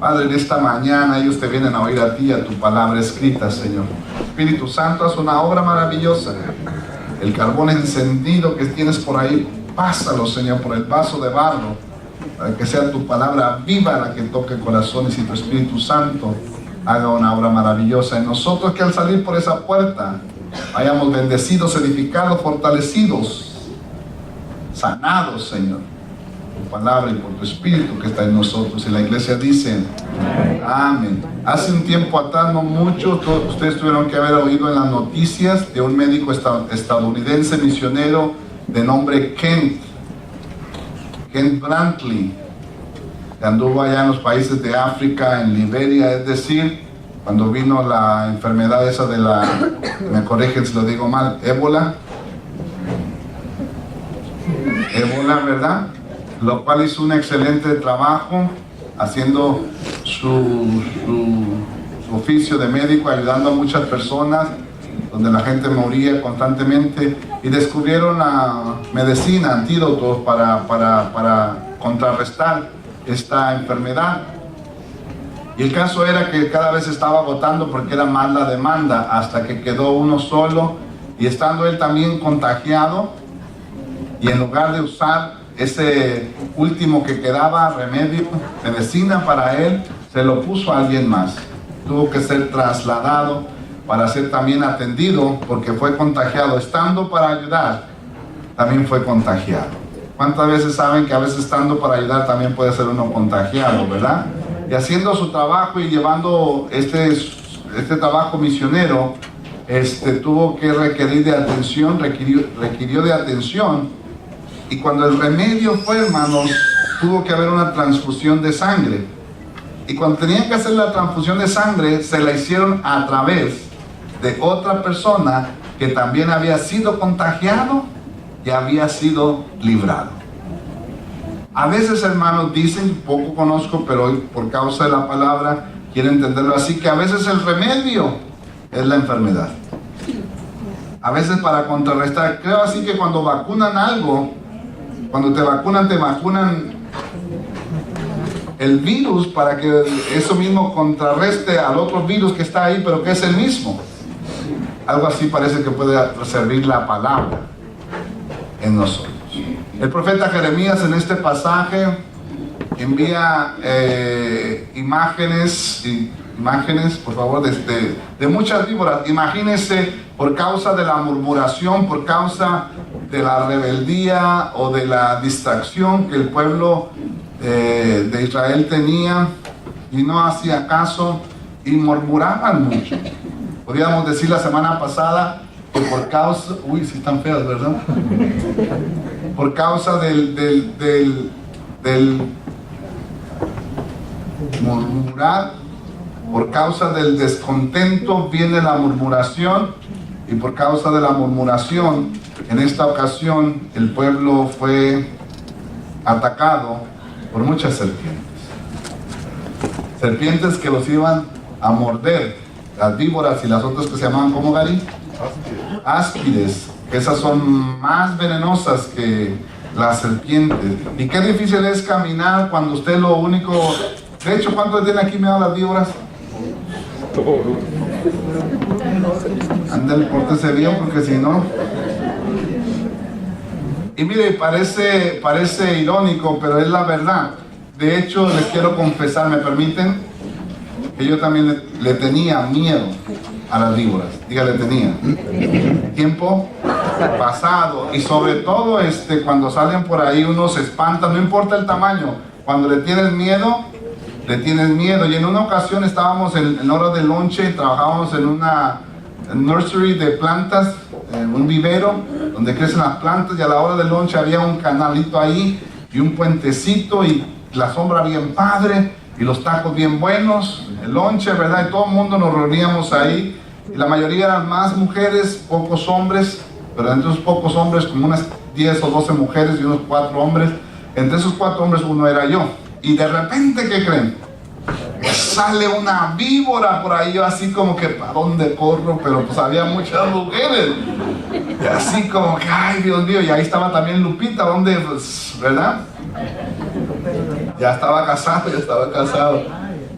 Padre, en esta mañana ellos te vienen a oír a ti, a tu palabra escrita, Señor. Espíritu Santo, haz una obra maravillosa. El carbón encendido que tienes por ahí, pásalo, Señor, por el vaso de barro, para que sea tu palabra viva la que toque corazones y tu Espíritu Santo haga una obra maravillosa en nosotros, que al salir por esa puerta hayamos bendecidos, edificados, fortalecidos, sanados, Señor, por tu palabra y por tu Espíritu que está en nosotros. Y la iglesia dice amén. Hace un tiempo atrás, no mucho, ustedes tuvieron que haber oído en las noticias de un médico estadounidense misionero de nombre Kent Brantley, que anduvo allá en los países de África, en Liberia, es decir, cuando vino la enfermedad esa de la, me corrigen si lo digo mal, ébola, ¿verdad? Lo cual hizo un excelente trabajo haciendo su oficio de médico, ayudando a muchas personas, donde la gente moría constantemente, y descubrieron la medicina, antídotos para contrarrestar esta enfermedad. Y el caso era que cada vez estaba agotando porque era más la demanda, hasta que quedó uno solo, y estando él también contagiado, y en lugar de usar ese último que quedaba, remedio, medicina para él, se lo puso a alguien más. Tuvo que ser trasladado para ser también atendido, porque fue contagiado. Estando para ayudar, también fue contagiado. ¿Cuántas veces saben que a veces estando para ayudar también puede ser uno contagiado, verdad? Y haciendo su trabajo y llevando este trabajo misionero, tuvo que requerir de atención, requirió de atención. Y cuando el remedio fue, hermanos, tuvo que haber una transfusión de sangre. Y cuando tenían que hacer la transfusión de sangre, se la hicieron a través de otra persona que también había sido contagiado y había sido librado. A veces, hermanos, dicen, poco conozco, pero hoy por causa de la palabra quiero entenderlo así, que a veces el remedio es la enfermedad. A veces para contrarrestar, creo así que cuando vacunan algo, cuando te vacunan el virus para que eso mismo contrarreste al otro virus que está ahí, pero que es el mismo. Algo así parece que puede servir la palabra en nosotros. El profeta Jeremías en este pasaje envía imágenes, por favor, de muchas víboras. Imagínense, por causa de la murmuración, por causa de la rebeldía o de la distracción que el pueblo de Israel tenía y no hacía caso y murmuraban mucho. Podríamos decir la semana pasada que por causa, uy, sí están feas, ¿verdad? Por causa del murmurar, por causa del descontento viene la murmuración, y por causa de la murmuración, en esta ocasión el pueblo fue atacado por muchas serpientes. Serpientes que los iban a morder, las víboras y las otras que se llamaban, ¿cómo, Gary? Áspides, que esas son más venenosas que las serpientes. Y qué difícil es caminar cuando usted lo único... De hecho, ¿cuántos tienen aquí miedo a las víboras? Ándale, pórtese bien, porque si no... Y mire, parece irónico, pero es la verdad. De hecho, les quiero confesar, ¿me permiten? Que yo también le tenía miedo a las víboras. Dígale, tenía. Tiempo pasado. Y sobre todo, cuando salen por ahí uno se espanta, no importa el tamaño. Cuando le tienes miedo. Y en una ocasión estábamos en hora de lonche, trabajábamos en una nursery de plantas, en un vivero donde crecen las plantas, y a la hora del lonche había un canalito ahí y un puentecito y la sombra bien padre y los tacos bien buenos, el lonche, ¿verdad? Y todo el mundo nos reuníamos ahí, y la mayoría eran más mujeres, pocos hombres, pero entre esos pocos hombres como unas 10 o 12 mujeres y unos 4 hombres. Entre esos 4 hombres uno era yo. Y de repente, ¿qué creen? Sale una víbora por ahí, yo así como que, ¿para dónde corro? Pero pues había muchas mujeres. Y así como que, ay, Dios mío, y ahí estaba también Lupita, ¿dónde? Pues, ¿verdad? Ya estaba casado.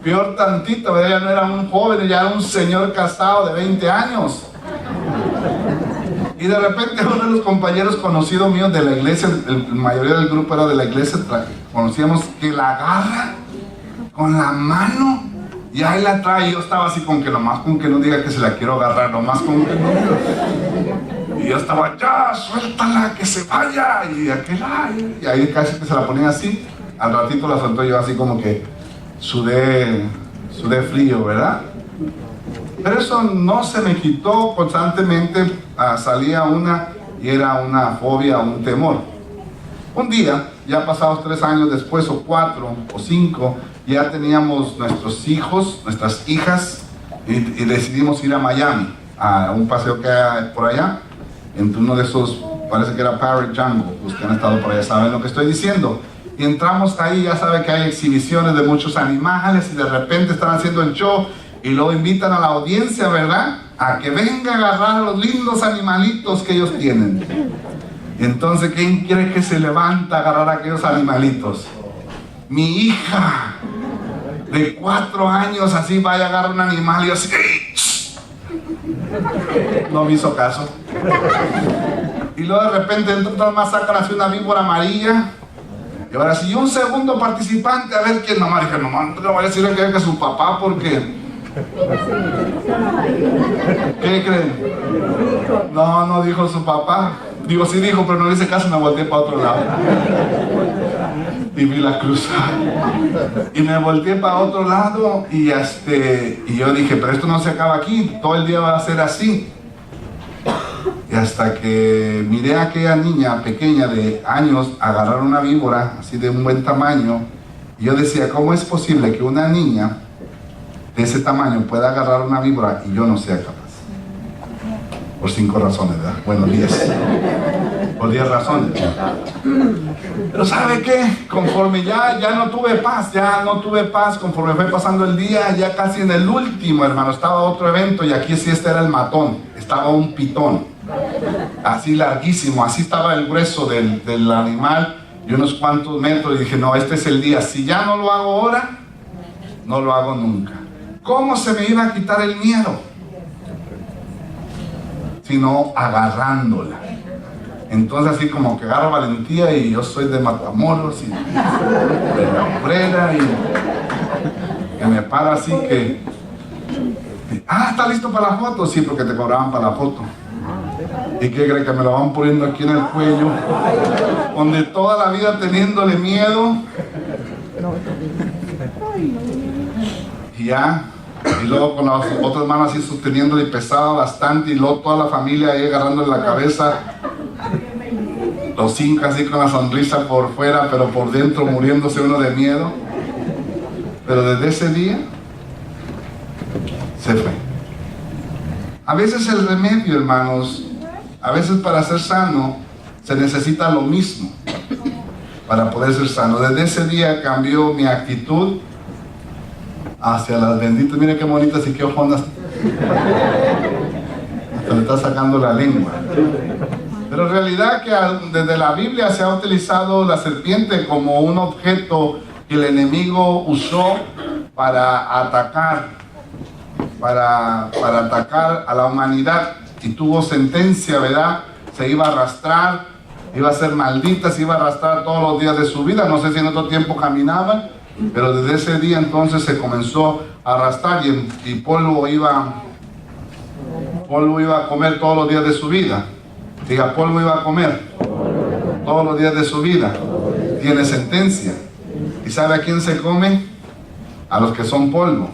peor tantito, ¿verdad? Ya no era un joven, ya era un señor casado de 20 años. Y de repente uno de los compañeros conocidos míos de la iglesia, la mayoría del grupo era de la iglesia, conocíamos, que la agarra con la mano y ahí la trae. Y yo estaba así con que nomás con que no diga que se la quiero agarrar, nomás con que no. Y yo estaba, ya, suéltala, que se vaya. Y aquel, ay, y ahí casi que se la ponía así. Al ratito la soltó yo así como que sudé frío, ¿verdad? Pero eso no se me quitó. Constantemente salía una y era una fobia, un temor. Un día, ya pasados 3 años después, o 4 o 5, ya teníamos nuestros hijos, nuestras hijas, y decidimos ir a Miami, a un paseo que hay por allá, entre uno de esos, parece que era Parrot Jungle. Los que han estado por allá saben lo que estoy diciendo. Y entramos ahí, ya saben que hay exhibiciones de muchos animales, y de repente están haciendo el show, y luego invitan a la audiencia, ¿verdad?, a que venga a agarrar a los lindos animalitos que ellos tienen. Y entonces, ¿quién quiere que se levanta a agarrar a aquellos animalitos? Mi hija de 4 años, así vaya a agarrar un animal y así, no me hizo caso. Y luego de repente otras más sacan así una víbora amarilla. Y ahora si un segundo participante, a ver quién, nomás dije, nomás no le voy a decir que es su papá, porque ¿qué creen? No dijo su papá. Digo, sí dijo, pero no le hice caso, me volteé para otro lado. Y vi la cruz. Y me volteé para otro lado y yo dije, pero esto no se acaba aquí, todo el día va a ser así. Y hasta que miré a aquella niña pequeña de años agarrar una víbora así de un buen tamaño, y yo decía, ¿cómo es posible que una niña de ese tamaño pueda agarrar una víbora y yo no sea capaz? Por 5 razones, ¿verdad? Bueno, 10. Por 10 razones. Pero ¿sabe qué? Conforme ya no tuve paz, conforme fue pasando el día, ya casi en el último, hermano, estaba otro evento, y aquí sí este era el matón, estaba un pitón, así larguísimo, así estaba el grueso del animal, y unos cuantos metros, y dije, no, este es el día, si ya no lo hago ahora, no lo hago nunca. ¿Cómo se me iba a quitar el miedo? Sino agarrándola. Entonces así como que agarro valentía, y yo soy de Matamoros y de la Obrera, y que me para así que ¿está listo para la foto? Sí, porque te cobraban para la foto. ¿Y qué creen? Que me lo van poniendo aquí en el cuello, donde toda la vida teniéndole miedo, y ya. Y luego con las otras manos así sosteniéndole, y pesaba bastante, y luego toda la familia ahí agarrándole la cabeza, los 5 así con la sonrisa por fuera, pero por dentro muriéndose uno de miedo. Pero desde ese día se fue. A veces el remedio, hermanos, a veces para ser sano se necesita lo mismo para poder ser sano. Desde ese día cambió mi actitud hacia las benditas. Mire qué bonitas y qué ojonas. Hasta le está sacando la lengua. Pero en realidad que desde la Biblia se ha utilizado la serpiente como un objeto que el enemigo usó para atacar a la humanidad, y tuvo sentencia, ¿verdad? Se iba a arrastrar, iba a ser maldita, se iba a arrastrar todos los días de su vida. No sé si en otro tiempo caminaba, pero desde ese día entonces se comenzó a arrastrar, y polvo iba a comer todos los días de su vida. Diga, polvo iba a comer todos los días de su vida. Tiene sentencia. ¿Y sabe a quién se come? A los que son polvo.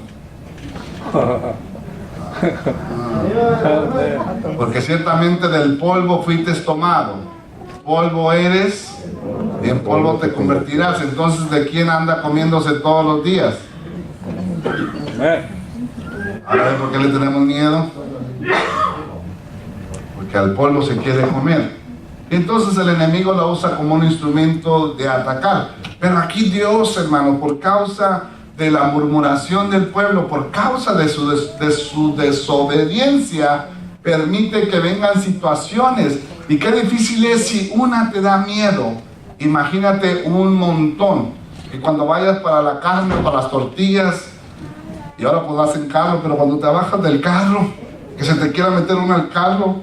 Porque ciertamente del polvo fuiste tomado, polvo eres y en polvo te convertirás. Entonces, ¿de quién anda comiéndose todos los días? Ahora, ¿por qué le tenemos miedo? Porque al polvo se quiere comer. Entonces el enemigo lo usa como un instrumento de atacar. Pero aquí Dios, hermano, por causa de la murmuración del pueblo, por causa de su desobediencia, permite que vengan situaciones. Y qué difícil es si una te da miedo. Imagínate un montón. Y cuando vayas para la carne, para las tortillas, Y ahora pues vas en carro, pero cuando te bajas del carro, que se te quiera meter uno al carro,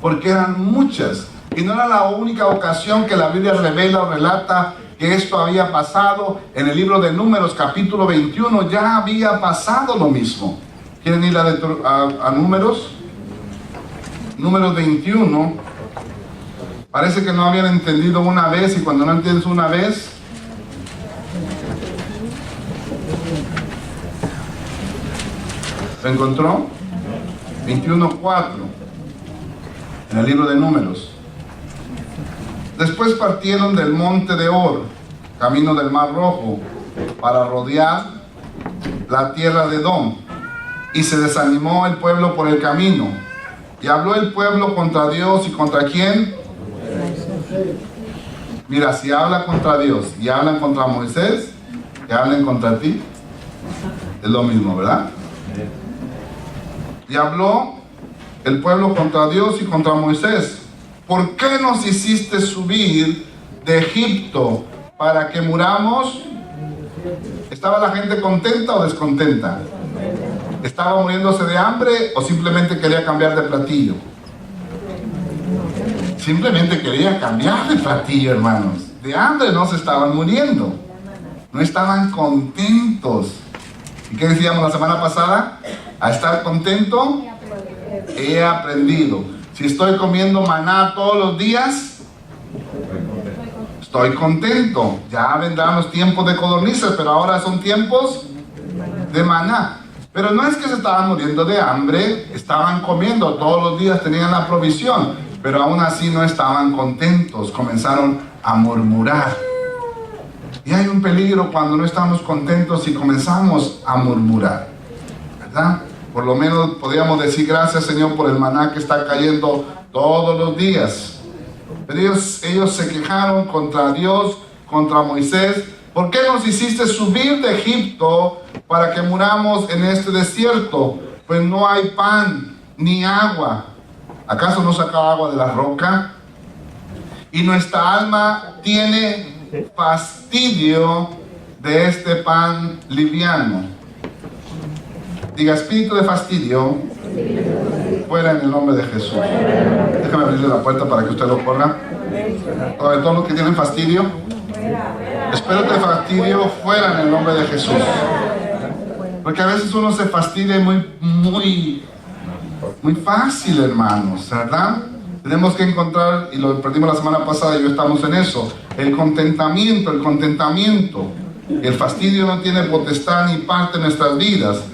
porque eran muchas. Y no era la única ocasión que la Biblia revela o relata que esto había pasado. En el libro de Números, capítulo 21, ya había pasado lo mismo. ¿Quieren ir a Números? Números 21. Parece que no habían entendido una vez, y cuando no entiendes una vez, ¿lo encontró? 21:4 en el libro de Números. Después partieron del monte de Or, camino del Mar Rojo, para rodear la tierra de Edom, y se desanimó el pueblo por el camino, y habló el pueblo contra Dios. ¿Y contra quién? Mira, si habla contra Dios y hablan contra Moisés, que hablen contra ti, es lo mismo, ¿verdad? Y habló el pueblo contra Dios y contra Moisés: ¿por qué nos hiciste subir de Egipto para que muramos? ¿Estaba la gente contenta o descontenta? ¿Estaba muriéndose de hambre o simplemente quería cambiar de platillo? Simplemente quería cambiar de platillo, hermanos. De hambre no se estaban muriendo. No estaban contentos. ¿Y qué decíamos la semana pasada? A estar contento, he aprendido. Si estoy comiendo maná todos los días, estoy contento. Ya vendrán los tiempos de codornices, pero ahora son tiempos de maná. Pero no es que se estaban muriendo de hambre, estaban comiendo todos los días, tenían la provisión, pero aún así no estaban contentos, comenzaron a murmurar. Y hay un peligro cuando no estamos contentos y comenzamos a murmurar, ¿verdad? Por lo menos podríamos decir: gracias, Señor, por el maná que está cayendo todos los días. Pero ellos se quejaron contra Dios, contra Moisés: ¿por qué nos hiciste subir de Egipto para que muramos en este desierto? Pues no hay pan ni agua. ¿Acaso no sacaba agua de la roca? Y nuestra alma tiene fastidio de este pan liviano. Diga: espíritu de fastidio, fuera en el nombre de Jesús. Déjame abrirle la puerta para que usted lo corra. Todos los que tienen fastidio, espíritu de fastidio, fuera en el nombre de Jesús. Porque a veces uno se fastidia muy fácil, hermanos, ¿verdad? Tenemos que encontrar, y lo perdimos la semana pasada y hoy estamos en eso, el contentamiento. El fastidio no tiene potestad ni parte en nuestras vidas.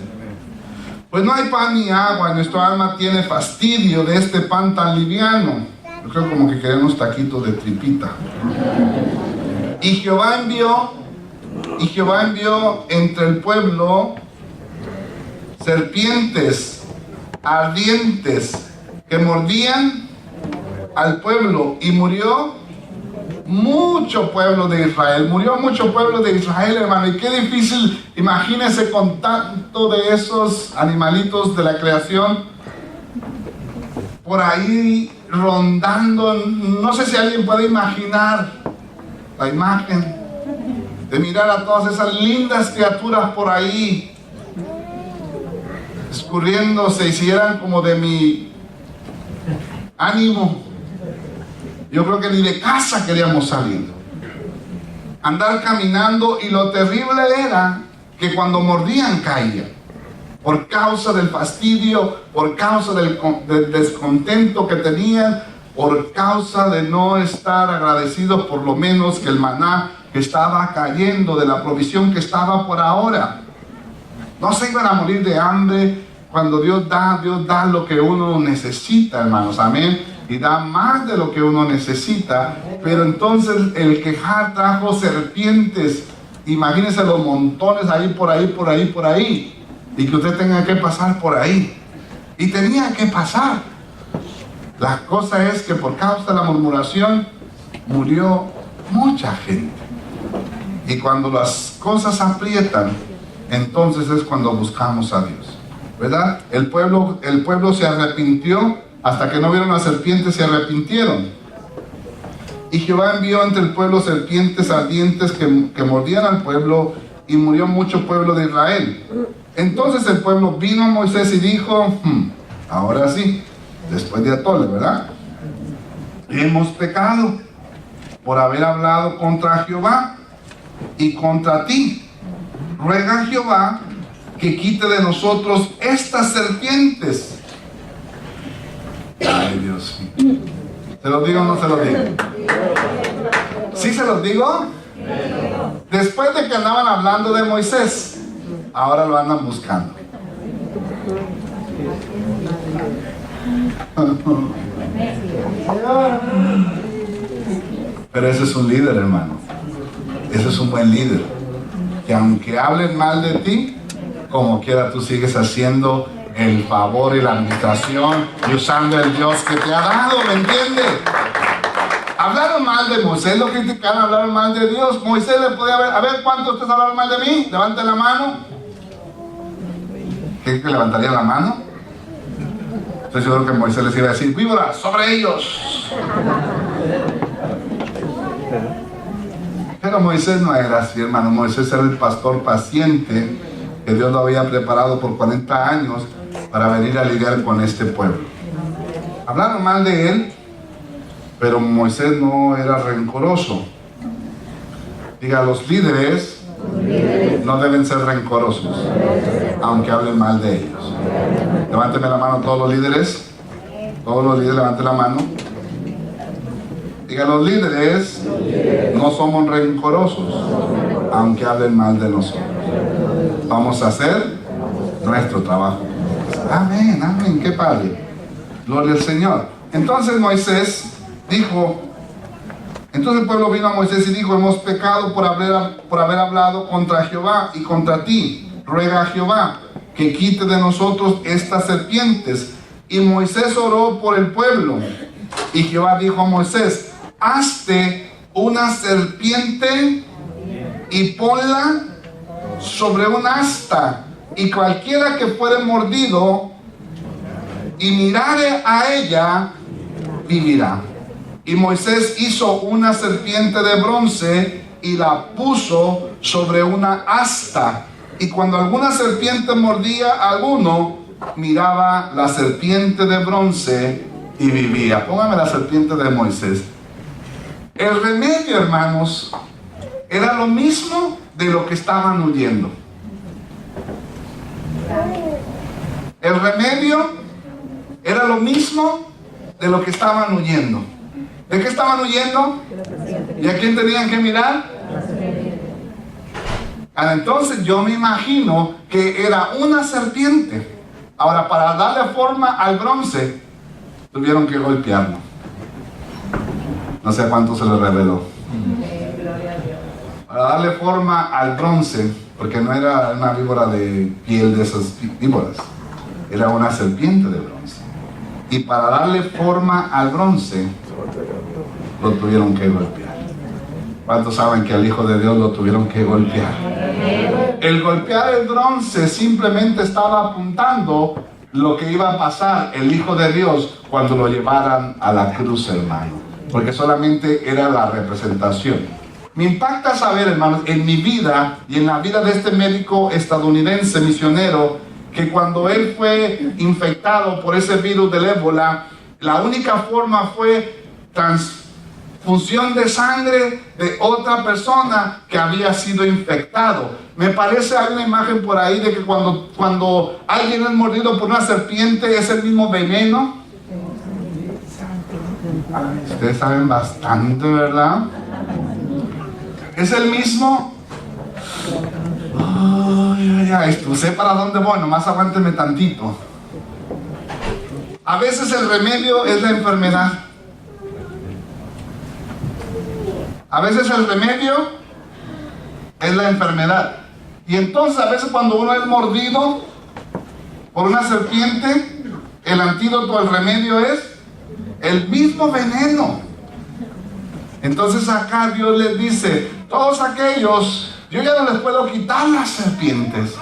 Pues no hay pan ni agua, y nuestra alma tiene fastidio de este pan tan liviano. Yo creo como que querían unos taquitos de tripita. Y Jehová envió entre el pueblo serpientes ardientes que mordían al pueblo, y murió mucho pueblo de Israel. Murió mucho pueblo de Israel, hermano. Y qué difícil, imagínense, con tanto de esos animalitos de la creación por ahí rondando. No sé si alguien puede imaginar la imagen de mirar a todas esas lindas criaturas por ahí escurriéndose, y si eran como de mi ánimo, yo creo que ni de casa queríamos salir. Andar caminando, y lo terrible era que cuando mordían caían. Por causa del fastidio, por causa del descontento que tenían, por causa de no estar agradecidos por lo menos que el maná que estaba cayendo, de la provisión que estaba por ahora. No se iban a morir de hambre. Cuando Dios da lo que uno necesita, hermanos, amén, y da más de lo que uno necesita. Pero entonces el quejar trajo serpientes. Imagínense los montones ahí, por ahí, y que usted tenga que pasar por ahí. Y tenía que pasar. La cosa es que por causa de la murmuración murió mucha gente. Y cuando las cosas aprietan, entonces es cuando buscamos a Dios, ¿verdad? El pueblo se arrepintió. Hasta que no vieron las serpientes, se arrepintieron. Y Jehová envió entre el pueblo serpientes ardientes que mordían al pueblo, y murió mucho pueblo de Israel. Entonces el pueblo vino a Moisés y dijo, ahora sí, después de atole, ¿verdad? Hemos pecado por haber hablado contra Jehová y contra ti. Ruega a Jehová que quite de nosotros estas serpientes. Ay, Dios mío. ¿Se los digo o no se los digo? ¿Sí se los digo? Después de que andaban hablando de Moisés, ahora lo andan buscando. Pero ese es un líder, hermano. Ese es un buen líder. Que aunque hablen mal de ti, como quiera tú sigues haciendo el favor y la administración y usando el Dios que te ha dado, ¿me entiendes? Hablaron mal de Moisés, lo criticaron, hablaron mal de Dios. Moisés le podía ver, a ver, ¿cuántos de ustedes hablaron mal de mí? Levanten la mano. ¿Qué que levantaría la mano? Estoy seguro que Moisés les iba a decir, víboras, sobre ellos. Pero Moisés no era así, hermano. Moisés era el pastor paciente que Dios lo había preparado por 40 años para venir a lidiar con este pueblo. Hablaron mal de él, pero Moisés no era rencoroso. Diga, los líderes no deben ser rencorosos, aunque hablen mal de ellos. Levánteme la mano todos los líderes. Todos los líderes levanten la mano. Diga, los líderes no somos rencorosos, aunque hablen mal de nosotros. Vamos a hacer nuestro trabajo. Amén, amén, qué padre. Gloria al Señor. Entonces Moisés dijo, entonces el pueblo vino a Moisés y dijo, hemos pecado por haber hablado contra Jehová y contra ti. Ruega a Jehová que quite de nosotros estas serpientes. Y Moisés oró por el pueblo. Y Jehová dijo a Moisés, hazte una serpiente y ponla sobre un asta, y cualquiera que fuere mordido y mirare a ella, vivirá. Y Moisés hizo una serpiente de bronce y la puso sobre una asta, y cuando alguna serpiente mordía a alguno, miraba la serpiente de bronce y vivía. Póngame la serpiente de Moisés. El remedio, hermanos, era lo mismo de lo que estaban huyendo. El remedio era lo mismo de lo que estaban huyendo. ¿De qué estaban huyendo? ¿Y a quién tenían que mirar? Entonces yo me imagino que era una serpiente. Ahora, para darle forma al bronce, tuvieron que golpearlo. No sé cuánto se le reveló. Para darle forma al bronce, porque no era una víbora de piel de esas víboras, era una serpiente de bronce. Y para darle forma al bronce, lo tuvieron que golpear. ¿Cuántos saben que al Hijo de Dios lo tuvieron que golpear? El golpear el bronce simplemente estaba apuntando lo que iba a pasar el Hijo de Dios cuando lo llevaran a la cruz, hermano. Porque solamente era la representación. Me impacta saber, hermanos, en mi vida y en la vida de este médico estadounidense misionero, que cuando él fue infectado por ese virus del ébola, la única forma fue transfusión de sangre de otra persona que había sido infectado. Me parece, hay una imagen por ahí de que cuando alguien es mordido por una serpiente es el mismo veneno. Ustedes saben bastante, ¿verdad? Es el mismo. Sé para dónde voy, nomás aguánteme tantito. A veces el remedio es la enfermedad. A veces el remedio es la enfermedad. Y entonces a veces cuando uno es mordido por una serpiente, el antídoto, el remedio es el mismo veneno. Entonces acá Dios les dice, todos aquellos, yo ya no les puedo quitar las serpientes,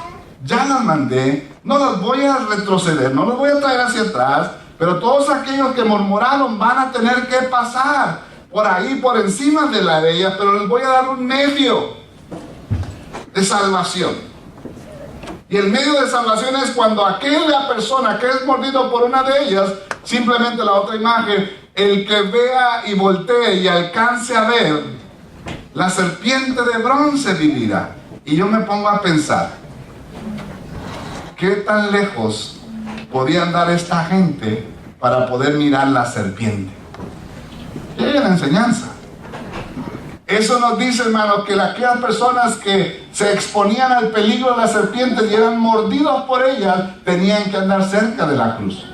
ya las mandé, no las voy a retroceder, no las voy a traer hacia atrás, pero todos aquellos que murmuraron van a tener que pasar por ahí, por encima de la de ellas, pero les voy a dar un medio. de salvación. Y el medio de salvación es cuando aquella persona que es mordido por una de ellas, simplemente la otra imagen, el que vea y voltee y alcance a ver, la serpiente de bronce vivirá. Y yo me pongo a pensar, ¿qué tan lejos podía andar esta gente para poder mirar la serpiente? Y hay una enseñanza. Eso nos dice, hermanos, que aquellas personas que se exponían al peligro de las serpientes y eran mordidos por ellas, tenían que andar cerca de la cruz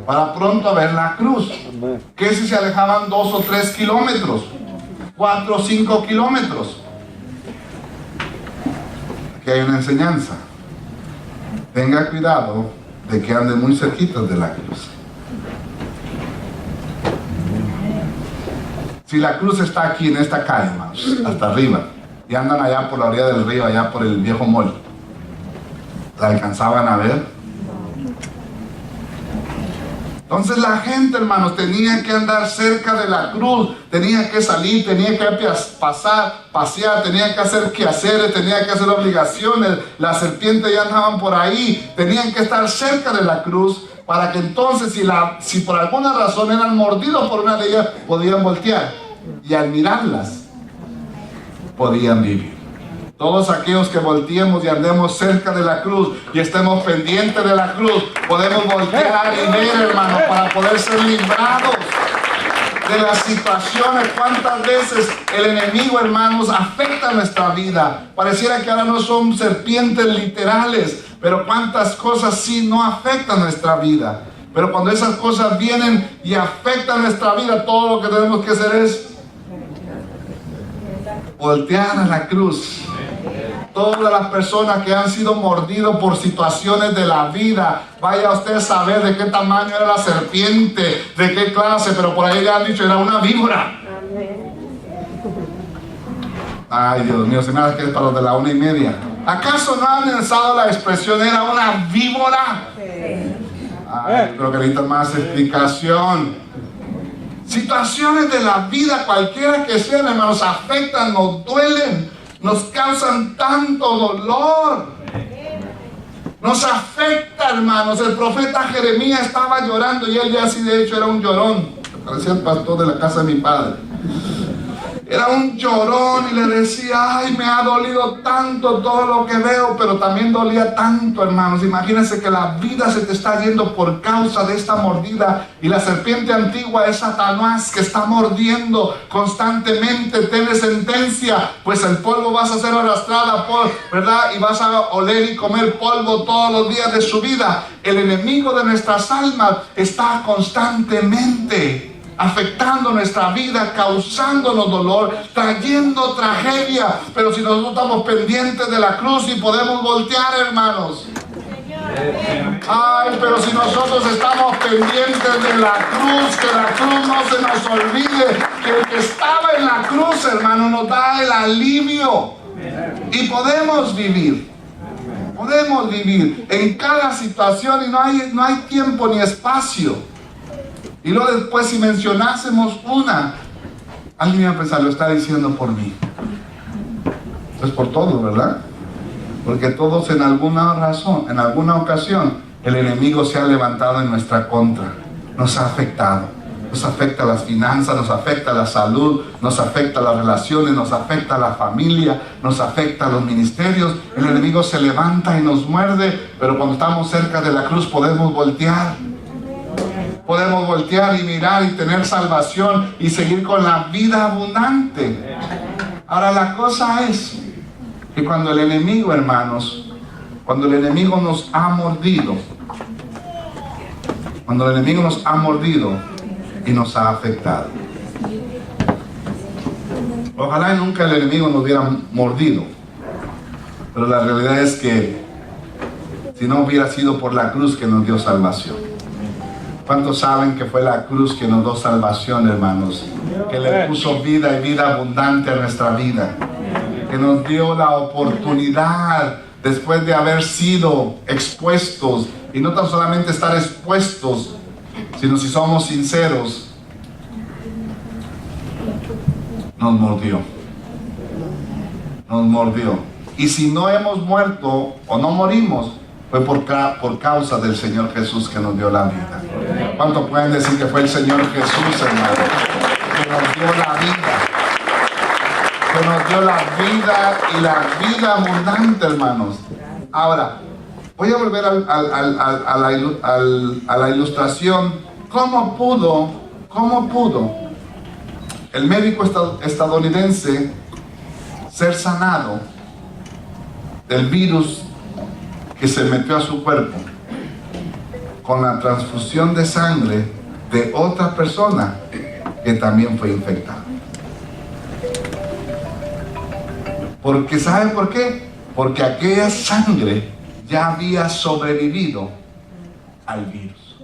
para pronto ver la cruz. ¿Qué si se alejaban 2 o 3 kilómetros? 4 o 5 kilómetros. Aquí hay una enseñanza. Tenga cuidado de que ande muy cerquita de la cruz. Si la cruz está aquí en esta calle, hermanos, hasta arriba, y andan allá por la orilla del río, allá por el viejo mall, ¿la alcanzaban a ver? Entonces la gente, hermanos, tenía que andar cerca de la cruz, tenía que salir, tenía que pasear, tenía que hacer quehaceres, tenía que hacer obligaciones. Las serpientes ya andaban por ahí, tenían que estar cerca de la cruz para que entonces si por alguna razón eran mordidos por una de ellas, podían voltear y al mirarlas podían vivir. Todos aquellos que volteemos y andemos cerca de la cruz y estemos pendientes de la cruz, podemos voltear y ver, hermano, para poder ser librados de las situaciones. ¿Cuántas veces el enemigo, hermanos, afecta nuestra vida? Pareciera que ahora no son serpientes literales, pero cuántas cosas sí no afectan nuestra vida. Pero cuando esas cosas vienen y afectan nuestra vida, todo lo que tenemos que hacer es voltear a la cruz. Todas las personas que han sido mordidos por situaciones de la vida, vaya usted a saber de qué tamaño era la serpiente, de qué clase, pero por ahí le han dicho era una víbora. Ay, Dios mío, se me hace que es para los de la 1:30. ¿Acaso no han usado la expresión era una víbora? Ay, creo que necesita más explicación. Situaciones de la vida, cualquiera que sean, hermanos, afectan, nos duelen, nos causan tanto dolor. Nos afecta, hermanos. El profeta Jeremías estaba llorando y él ya así de hecho era un llorón. Parecía el pastor de la casa de mi padre. Era un llorón y le decía, ay, me ha dolido tanto todo lo que veo, pero también dolía tanto, hermanos. Imagínense que la vida se te está yendo por causa de esta mordida. Y la serpiente antigua es Satanás que está mordiendo constantemente. Tiene sentencia, pues el polvo vas a ser arrastrada por, ¿verdad? Y vas a oler y comer polvo todos los días de su vida. El enemigo de nuestras almas está constantemente afectando nuestra vida, causándonos dolor, trayendo tragedia. Pero si nosotros estamos pendientes de la cruz y podemos voltear, hermanos. Ay, pero si nosotros estamos pendientes de la cruz, que la cruz no se nos olvide, que el que estaba en la cruz, hermano, nos da el alivio y podemos vivir. Podemos vivir en cada situación y no hay tiempo ni espacio. Y luego después si mencionásemos una, alguien va a pensar, lo está diciendo por mí. Es por todos, ¿verdad? Porque todos en alguna razón, en alguna ocasión, el enemigo se ha levantado en nuestra contra. Nos ha afectado. Nos afecta las finanzas, nos afecta la salud, nos afecta las relaciones, nos afecta la familia, nos afecta los ministerios. El enemigo se levanta y nos muerde, pero cuando estamos cerca de la cruz podemos voltear. Podemos voltear y mirar y tener salvación y seguir con la vida abundante. Ahora la cosa es que cuando el enemigo, hermanos, cuando el enemigo nos ha mordido, y nos ha afectado. Ojalá nunca el enemigo nos hubiera mordido, pero la realidad es que si no hubiera sido por la cruz que nos dio salvación. ¿Cuántos saben que fue la cruz que nos dio salvación, hermanos? Que le puso vida y vida abundante a nuestra vida. Que nos dio la oportunidad, después de haber sido expuestos, y no tan solamente estar expuestos, sino si somos sinceros, nos nos mordió. Y si no hemos muerto o no morimos, fue por causa del Señor Jesús que nos dio la vida. ¿Cuántos pueden decir que fue el Señor Jesús, hermano, que nos dio la vida? Que nos dio la vida y la vida abundante, hermanos. Ahora, voy a volver a la ilustración. ¿Cómo pudo el médico estadounidense ser sanado del virus que se metió a su cuerpo con la transfusión de sangre de otra persona que también fue infectada? Porque ¿saben por qué? Porque aquella sangre ya había sobrevivido al virus.